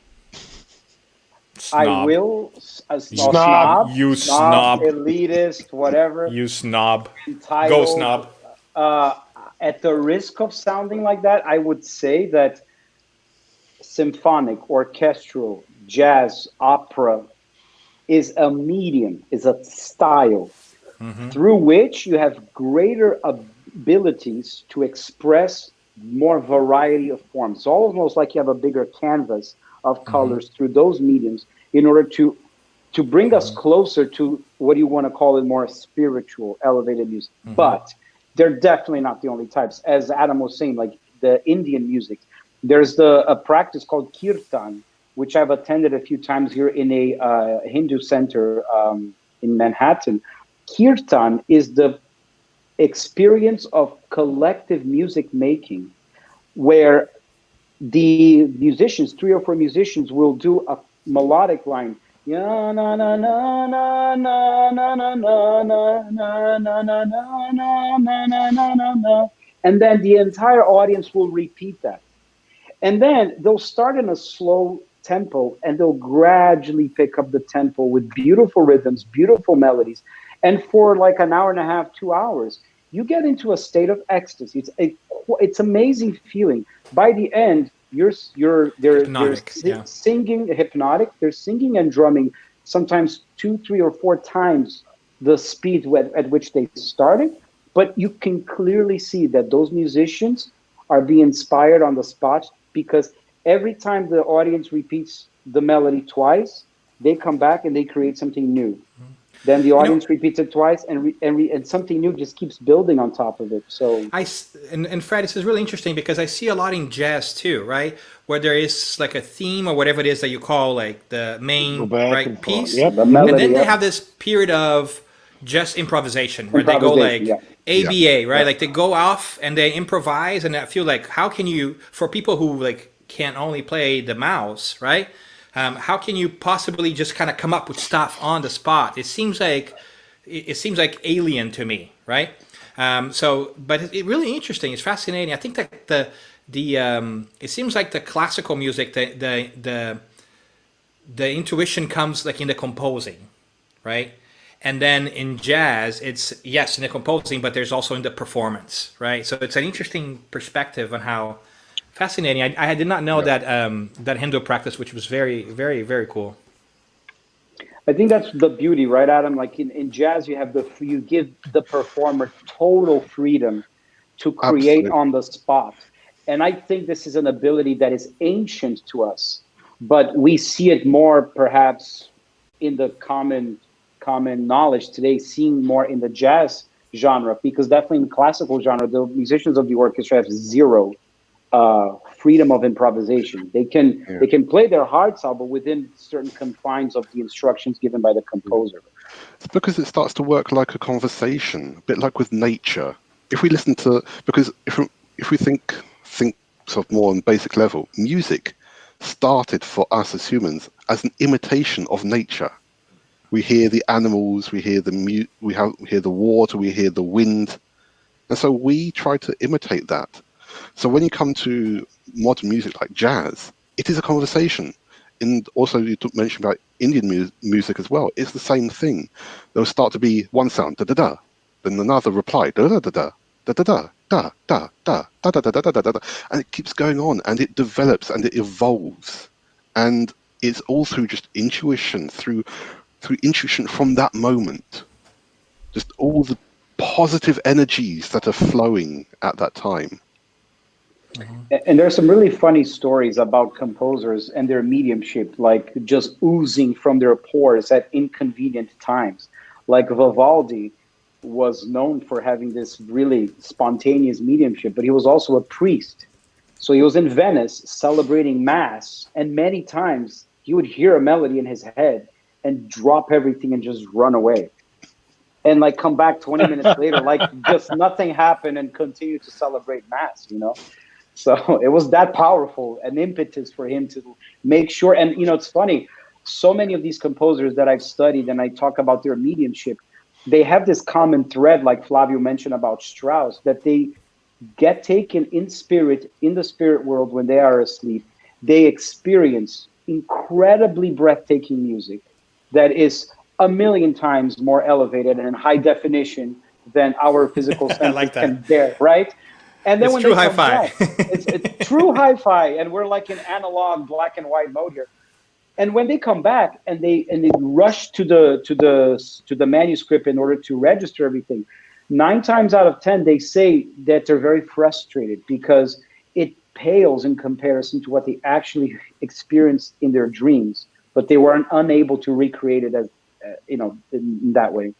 Snob. I will Snob. You snob. elitist, whatever. You snob. Entitled, Go snob. At the risk of sounding like that, I would say that symphonic, orchestral, jazz, opera, is a medium, is a style through which you have greater abilities to express more variety of forms. It's almost like you have a bigger canvas of colors through those mediums in order to bring us closer to what you want to call it, more spiritual, elevated music. But they're definitely not the only types. As Adam was saying, like the Indian music, there's a practice called kirtan, which I've attended a few times here in a Hindu center in Manhattan. Kirtan is the experience of collective music making, where the musicians, 3 or 4 musicians, will do a melodic line, ya na na na na na na na na na na na na na na na na na, and then the entire audience will repeat that, and then they'll start in a slow tempo and they'll gradually pick up the tempo with beautiful rhythms, beautiful melodies. And for like an hour and a half, 2 hours, you get into a state of ecstasy. It's amazing feeling. By the end, they're singing hypnotic. They're singing and drumming sometimes 2, 3, or 4 times the speed at which they started. But you can clearly see that those musicians are being inspired on the spot, because every time the audience repeats the melody twice, they come back and they create something new. Then the audience repeats it twice, and something new just keeps building on top of it. So and Fred, this is really interesting because I see a lot in jazz too, right? Where there is like a theme or whatever it is that you call like the main piece, Yep. and then they have this period of just improvisation where they go like ABA, right? Like they go off and they improvise, and I feel like how can you, for people who like can only play the mouse, right? How can you possibly just kind of come up with stuff on the spot? It seems like alien to me, right? But it's really interesting. It's fascinating. I think that it seems like the classical music, the intuition comes like in the composing, right? And then in jazz, it's in the composing, but there's also in the performance, right? So it's an interesting perspective on how. Fascinating. I did not know that Hindu practice, which was very, very, very cool. I think that's the beauty, right, Adam? Like in jazz, you give the performer total freedom to create on the spot. And I think this is an ability that is ancient to us, but we see it more perhaps in the common knowledge today, seeing more in the jazz genre, because definitely in the classical genre, the musicians of the orchestra have zero freedom of improvisation. They can play their hearts out, but within certain confines of the instructions given by the composer. It's because it starts to work like a conversation, a bit like with nature. If we listen to, because if we think sort of more on basic level, music started for us as humans as an imitation of nature. We hear the animals, we hear the hear the water, we hear the wind, and so we try to imitate that. So when you come to modern music like jazz, it is a conversation. And also you mentioned about Indian music as well. It's the same thing. There'll start to be one sound, da-da-da, then another reply, da-da-da-da, da-da-da, da-da-da, da-da-da-da-da-da, and it keeps going on, and it develops and it evolves. And it's all through just intuition, through intuition from that moment. Just all the positive energies that are flowing at that time. And there are some really funny stories about composers and their mediumship, like just oozing from their pores at inconvenient times. Like Vivaldi was known for having this really spontaneous mediumship, but he was also a priest. So he was in Venice celebrating Mass, and many times he would hear a melody in his head and drop everything and just run away. And like come back 20 minutes later, like just nothing happened, and continue to celebrate Mass, you know? So it was that powerful, an impetus for him to make sure. And, you know, it's funny, so many of these composers that I've studied and I talk about their mediumship, they have this common thread, like Flavio mentioned about Strauss, that they get taken in spirit, in the spirit world when they are asleep. They experience incredibly breathtaking music that is a million times more elevated and in high definition than our physical senses like can bear, right? And then it's when true hi-fi. It's true hi-fi, and we're like in analog black and white mode here. And when they come back and they rush to the manuscript in order to register everything, 9 times out of 10 they say that they're very frustrated because it pales in comparison to what they actually experienced in their dreams, but they weren't unable to recreate it as in that way.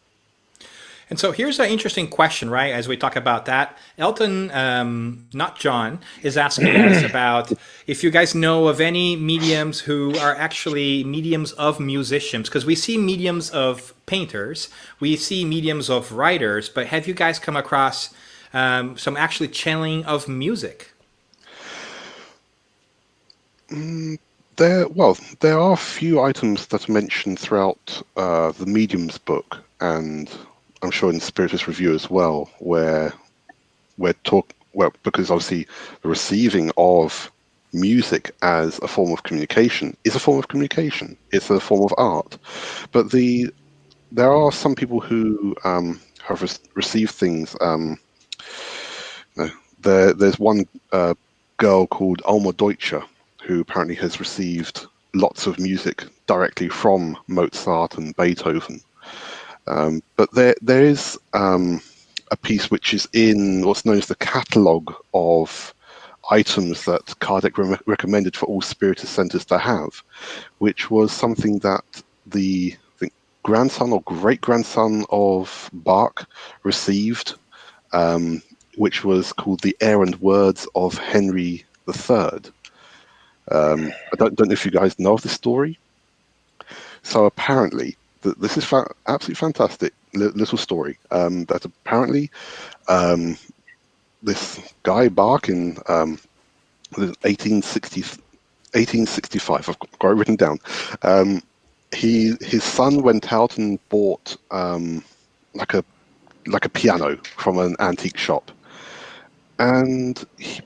And so here's an interesting question, right? As we talk about that, Elton, not John, is asking us about if you guys know of any mediums who are actually mediums of musicians, because we see mediums of painters, we see mediums of writers, but have you guys come across some actually channeling of music? There are a few items that are mentioned throughout the Medium's book, and I'm sure in Spiritist Review as well, where because obviously the receiving of music as a form of communication is a form of communication. It's a form of art, but there are some people who have received things. There's one girl called Alma Deutscher who apparently has received lots of music directly from Mozart and Beethoven. But there is a piece which is in what's known as the catalogue of items that Kardec recommended for all Spiritist centres to have, which was something that the grandson or great-grandson of Bach received, which was called The Air and Words of Henry III. I don't know if you guys know of this story. So apparently, this is absolutely fantastic little story. That apparently this guy Bach in 1865, I've got it written down. His son went out and bought like a piano from an antique shop, and he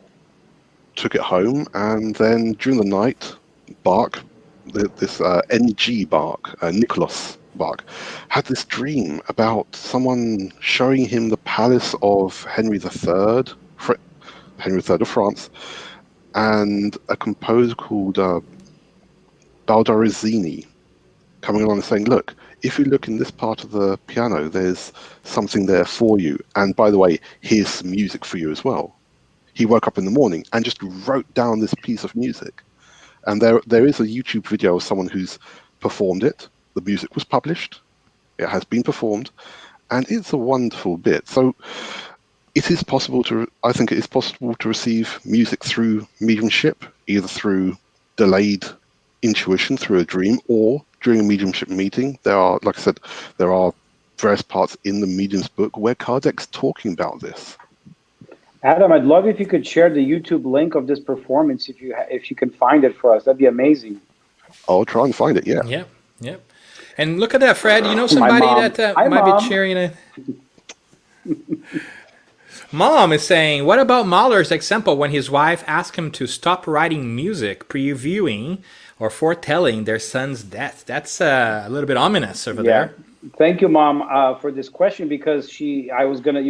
took it home. And then during the night, Bach, this N.G. Bach, Nicholas Bach, had this dream about someone showing him the palace of Henry III, Henry III of France, and a composer called Baldassini coming along and saying, look, if you look in this part of the piano, there's something there for you. And by the way, here's some music for you as well. He woke up in the morning and just wrote down this piece of music. And there is a YouTube video of someone who's performed it. The music was published. It has been performed. And it's a wonderful bit. So I think it is possible to receive music through mediumship, either through delayed intuition through a dream or during a mediumship meeting. There are, like I said, there are various parts in the Medium's book where Kardec's talking about this. Adam, I'd love if you could share the YouTube link of this performance if you can find it for us. That'd be amazing. I'll try and find it. Yeah. Yep. And look at that, Fred. You know somebody that might be cheering it. Mom is saying, what about Mahler's example when his wife asked him to stop writing music, previewing or foretelling their son's death? That's a little bit ominous over there. Thank you, Mom, for this question, because you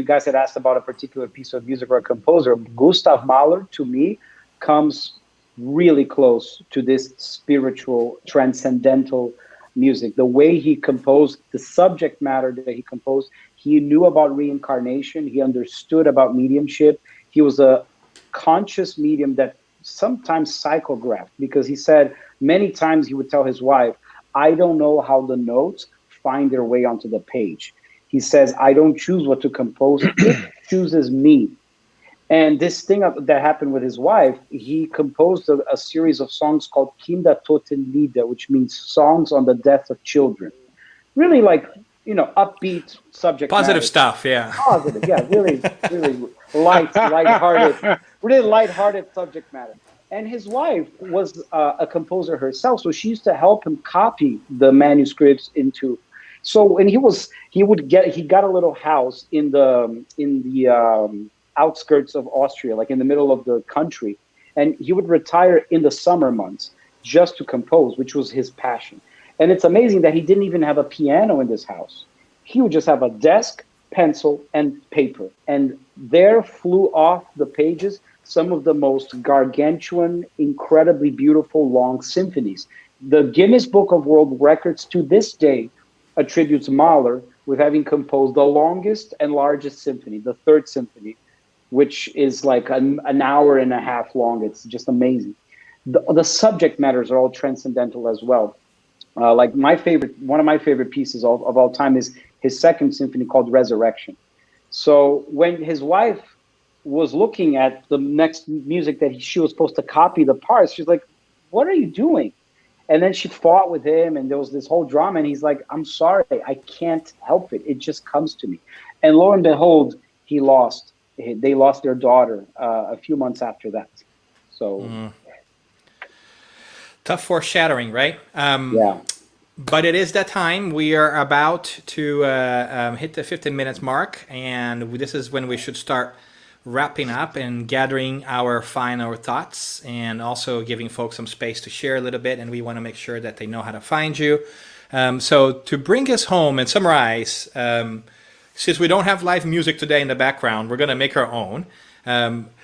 guys had asked about a particular piece of music or a composer. Gustav Mahler, to me, comes really close to this spiritual, transcendental music. The way he composed, the subject matter that he composed, he knew about reincarnation. He understood about mediumship. He was a conscious medium that sometimes psychographed, because he said many times he would tell his wife, I don't know how the notes find their way onto the page. He says, I don't choose what to compose. It chooses me. And this thing that happened with his wife, he composed a series of songs called Kindertotenlieder, which means songs on the death of children. Really upbeat subject Positive matter. stuff, yeah. Positive, yeah, really lighthearted, really lighthearted subject matter. And his wife was a composer herself, so she used to help him copy the manuscripts into. So when he got a little house in the outskirts of Austria, like in the middle of the country, and he would retire in the summer months just to compose, which was his passion. And it's amazing that he didn't even have a piano in this house. He would just have a desk, pencil, and paper. And there flew off the pages some of the most gargantuan, incredibly beautiful long symphonies. The Guinness Book of World Records to this day attributes Mahler with having composed the longest and largest symphony, the Third Symphony, which is like an hour and a half long. It's just amazing. The subject matters are all transcendental as well. Like one of my favorite pieces of all time is his Second Symphony called Resurrection. So when his wife was looking at the next music that she was supposed to copy the parts, she's like, "What are you doing?" And then she fought with him, and there was this whole drama. And he's like, "I'm sorry, I can't help it. It just comes to me." And lo and behold, they lost their daughter a few months after that. So tough foreshadowing, right? yeah. But it is that time. We are about to hit the 15 minutes mark, and this is when we should start wrapping up and gathering our final thoughts, and also giving folks some space to share a little bit. And we want to make sure that they know how to find you. So to bring us home and summarize, since we don't have live music today in the background, we're going to make our own.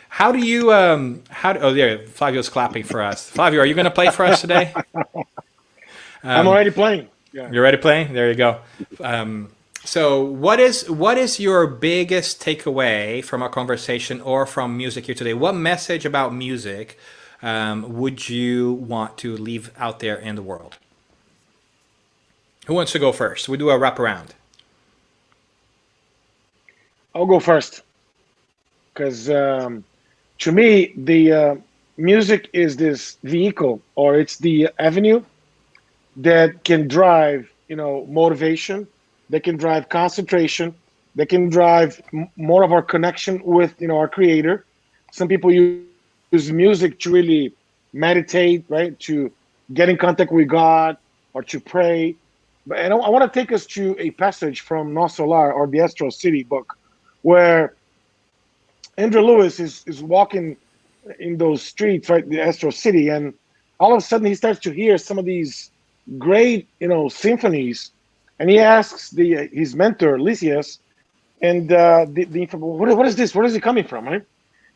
How do you? Oh, there, Flavio's clapping for us. Flavio, are you going to play for us today? I'm already playing. Yeah. You're already playing? There you go. So what is your biggest takeaway from our conversation or from music here today? What message about music would you want to leave out there in the world? Who wants to go first? We do a wraparound. I'll go first, because to me, the music is this vehicle, or it's the avenue that can drive, motivation, that can drive concentration, that can drive more of our connection with, our creator. Some people use music to really meditate, right? To get in contact with God or to pray. And I want to take us to a passage from No Solar, or the Astral City book, where Andrew Lewis is walking in those streets, right, the Astral City, and all of a sudden he starts to hear some of these great, symphonies, and he asks his mentor Lysias, and what is this? Where is it coming from, right?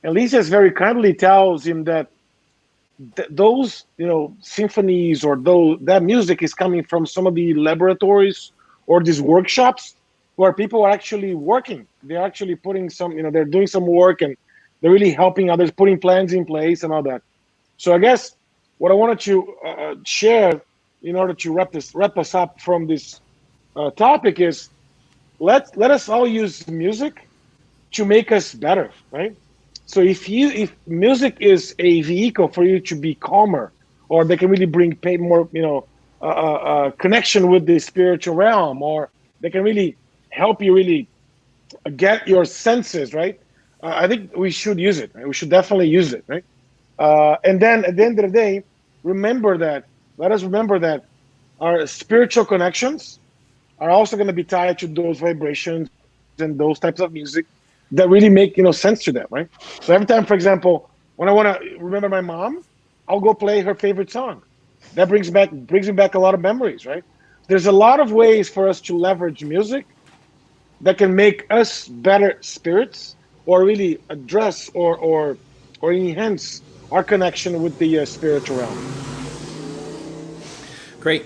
And Lysias very kindly tells him that those, symphonies, or that music is coming from some of the laboratories or these workshops where people are actually working. They're actually putting they're doing some work, and they're really helping others, putting plans in place and all that. So I guess what I wanted to share in order to wrap us up from this topic is let us all use music to make us better, right? So if music is a vehicle for you to be calmer, or they can really bring more, connection with the spiritual realm, or they can really help you really get your senses right, I think we should use it. Right? We should definitely use it, right? And then at the end of the day, let us remember that our spiritual connections are also going to be tied to those vibrations and those types of music that really make sense to them, right? So every time, for example, when I want to remember my mom, I'll go play her favorite song. That brings me back a lot of memories, right? There's a lot of ways for us to leverage music that can make us better spirits, or really address or enhance our connection with the spiritual realm. Great.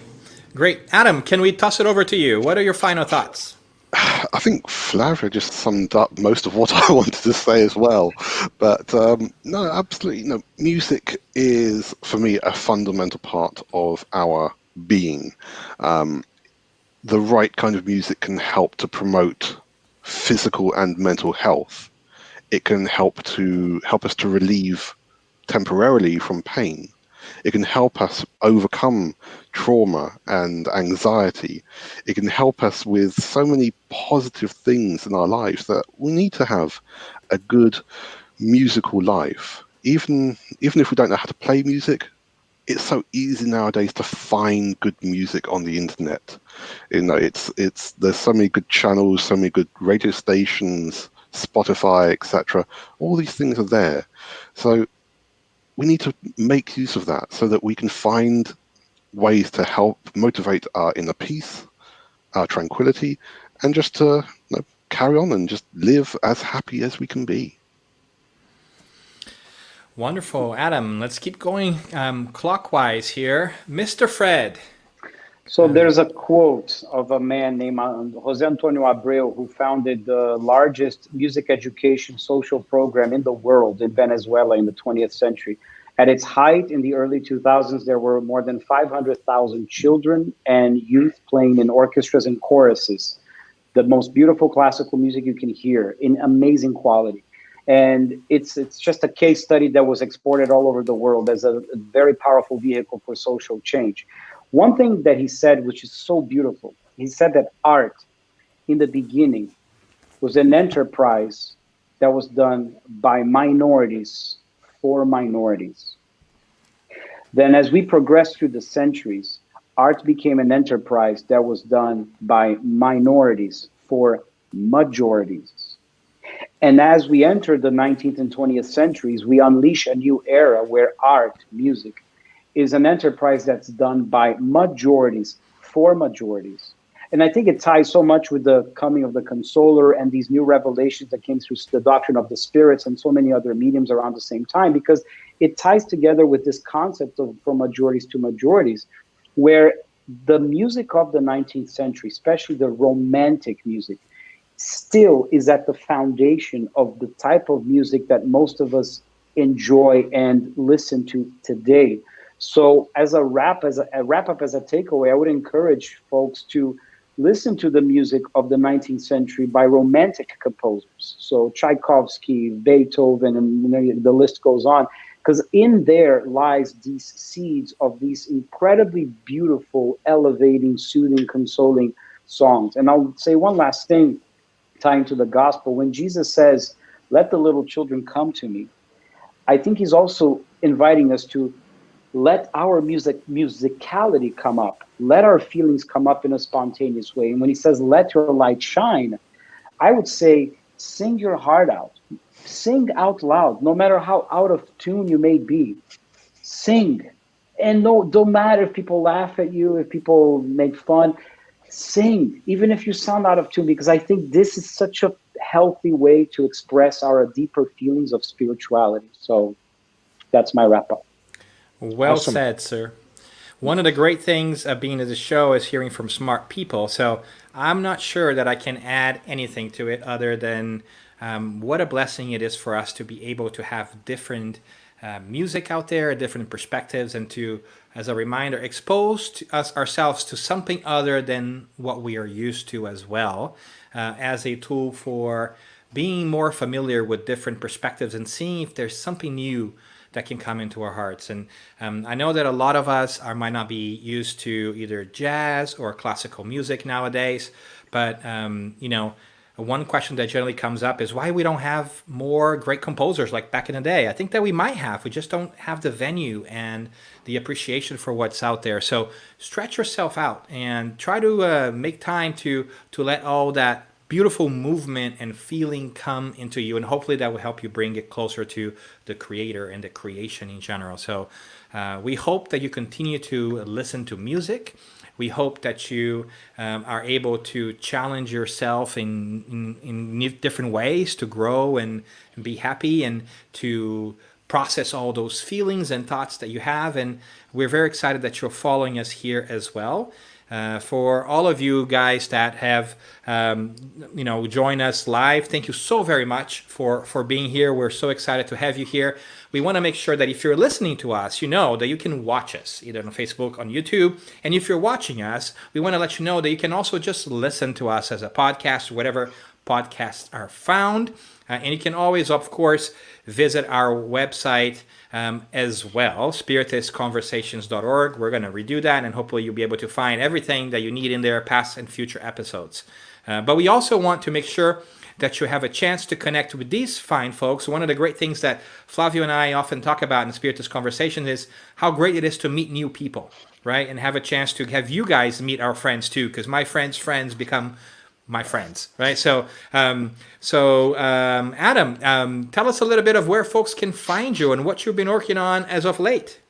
Adam, can we toss it over to you? What are your final thoughts? I think Flavio just summed up most of what I wanted to say as well. But no, absolutely. No, music is, for me, a fundamental part of our being. The right kind of music can help to promote physical and mental health. It can help us to relieve temporarily from pain. It can help us overcome trauma and anxiety. It can help us with so many positive things in our lives that we need to have a good musical life. Even if we don't know how to play music, it's so easy nowadays to find good music on the internet. There's so many good channels, so many good radio stations, Spotify, etc. All these things are there. So we need to make use of that so that we can find ways to help motivate our inner peace, our tranquility, and just to carry on and just live as happy as we can be. Wonderful. Adam, let's keep going clockwise here. Mr. Fred. So there's a quote of a man named Jose Antonio Abreu, who founded the largest music education social program in the world in Venezuela in the 20th century. At its height in the early 2000s, there were more than 500,000 children and youth playing in orchestras and choruses, the most beautiful classical music you can hear in amazing quality. And it's just a case study that was exported all over the world as a very powerful vehicle for social change. One thing that he said, which is so beautiful, he said that art in the beginning was an enterprise that was done by minorities for minorities. Then as we progressed through the centuries, art became an enterprise that was done by minorities for majorities. And as we enter the 19th and 20th centuries, we unleash a new era where art, music, is an enterprise that's done by majorities for majorities. And I think it ties so much with the coming of the Consoler and these new revelations that came through the doctrine of the spirits and so many other mediums around the same time, because it ties together with this concept of from majorities to majorities, where the music of the 19th century, especially the romantic music, still is at the foundation of the type of music that most of us enjoy and listen to today. So as a wrap up, as a takeaway, I would encourage folks to listen to the music of the 19th century by romantic composers. So Tchaikovsky, Beethoven, and the list goes on, because in there lies these seeds of these incredibly beautiful, elevating, soothing, consoling songs. And I'll say one last thing, tying to the gospel. When Jesus says, "Let the little children come to me," I think he's also inviting us to let our musicality come up. Let our feelings come up in a spontaneous way. And when he says, "Let your light shine," I would say, sing your heart out. Sing out loud, no matter how out of tune you may be. Sing. And don't matter if people laugh at you, if people make fun. Sing, even if you sound out of tune, because I think this is such a healthy way to express our deeper feelings of spirituality. So that's my wrap up. Well said, sir. One of the great things of being at the show is hearing from smart people. So I'm not sure that I can add anything to it other than what a blessing it is for us to be able to have different music out there, different perspectives, and to, as a reminder, expose ourselves to something other than what we are used to as well, as a tool for being more familiar with different perspectives and seeing if there's something new that can come into our hearts. And I know that a lot of us might not be used to either jazz or classical music nowadays, but one question that generally comes up is why we don't have more great composers like back in the day. I think that we might have. We just don't have the venue and the appreciation for what's out there. So stretch yourself out and try to make time to let all that beautiful movement and feeling come into you, and hopefully that will help you bring it closer to the creator and the creation in general. So we hope that you continue to listen to music. We hope that you are able to challenge yourself in different ways to grow and be happy and to process all those feelings and thoughts that you have. And we're very excited that you're following us here as well. For all of you guys that have joined us live, thank you so very much for being here. We're so excited to have you here. We want to make sure that if you're listening to us, you know that you can watch us either on Facebook, on YouTube. And if you're watching us, we want to let you know that you can also just listen to us as a podcast, whatever podcasts are found. And you can always, of course, visit our website as well, spiritistconversations.org. We're going to redo that, and hopefully you'll be able to find everything that you need in there, past and future episodes. But we also want to make sure that you have a chance to connect with these fine folks. One of the great things that Flavio and I often talk about in Spiritist Conversations is how great it is to meet new people, right? And have a chance to have you guys meet our friends too, because my friends' friends become my friends, right? So, Adam, tell us a little bit of where folks can find you and what you've been working on as of late.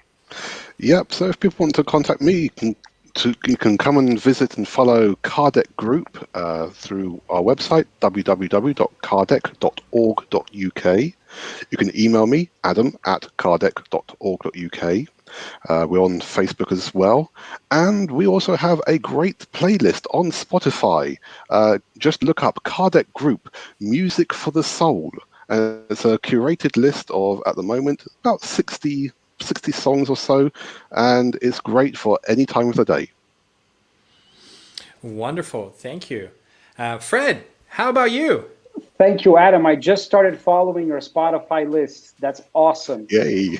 Yep. So if people want to contact me, you can You can come and visit and follow Kardec Group through our website, www.kardec.org.uk. You can email me, adam@kardec.org.uk. We're on Facebook as well. And we also have a great playlist on Spotify. Just look up Kardec Group, Music for the Soul. And it's a curated list of, at the moment, about 60 songs or so. And it's great for any time of the day. Wonderful. Thank you. Fred, how about you? Thank you, Adam. I just started following your Spotify list. That's awesome. Yay.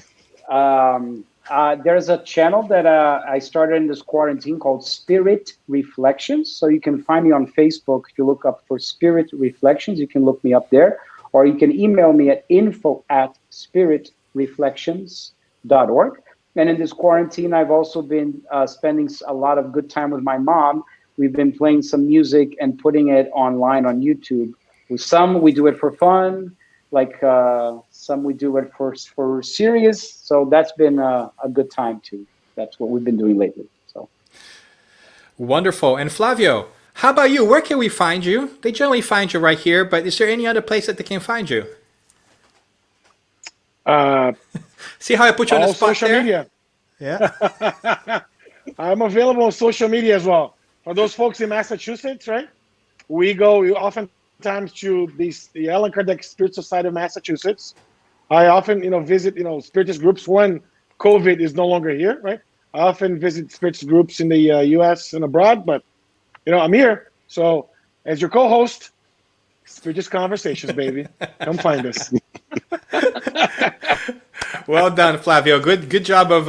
There's a channel that I started in this quarantine called Spirit Reflections. So you can find me on Facebook. If you look up for Spirit Reflections, you can look me up there. Or you can email me at info@spiritreflections.org. And in this quarantine, I've also been spending a lot of good time with my mom. We've been playing some music and putting it online on YouTube. With some, we do it for fun. Like some we do it for serious. So that's been a good time too. That's what we've been doing lately. So wonderful. And Flavio, how about you? Where can we find you? They generally find you right here, but is there any other place that they can find you? See how I put you on the spot social there? media. Yeah. I'm available on social media as well. For those folks in Massachusetts, right? We oftentimes to the Allan Kardec Spirit Society of Massachusetts. I often, visit, spiritist groups when COVID is no longer here, right? I often visit spiritist groups in the U.S. and abroad, but, I'm here. So as your co-host, Spiritist Conversations, baby. Come find us. Well done, Flavio. Good job of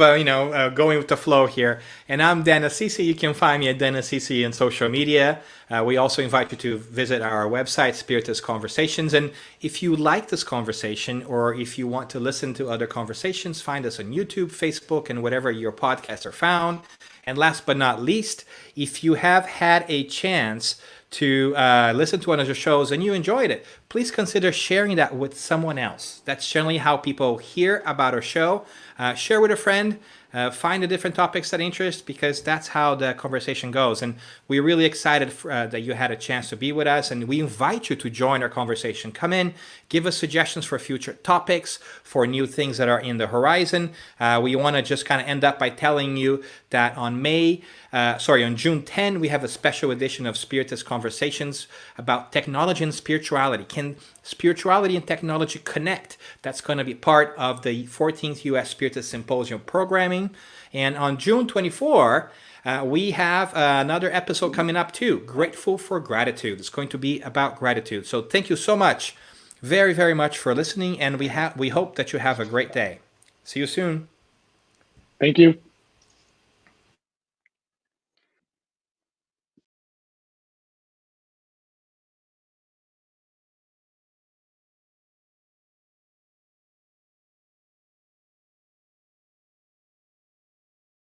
going with the flow here. And I'm Dan Assisi. You can find me at Dan Assisi on social media. We also invite you to visit our website, Spiritist Conversations. And if you like this conversation, or if you want to listen to other conversations, find us on YouTube, Facebook, and whatever your podcasts are found. And last but not least, if you have had a chance to listen to one of the shows and you enjoyed it, please consider sharing that with someone else. That's generally how people hear about our show. Share with a friend. Find the different topics that interest, because that's how the conversation goes. And we're really excited that you had a chance to be with us, and we invite you to join our conversation. Come in, give us suggestions for future topics, for new things that are in the horizon. We want to just kind of end up by telling you that on June 10, we have a special edition of Spiritist Conversations about technology and spirituality. Can spirituality and technology connect? That's going to be part of the 14th U.S. Spiritist Symposium programming. And on June 24, we have another episode coming up too, Grateful for Gratitude. It's going to be about gratitude. So thank you so much, very, very much for listening, and we hope that you have a great day. See you soon. Thank you.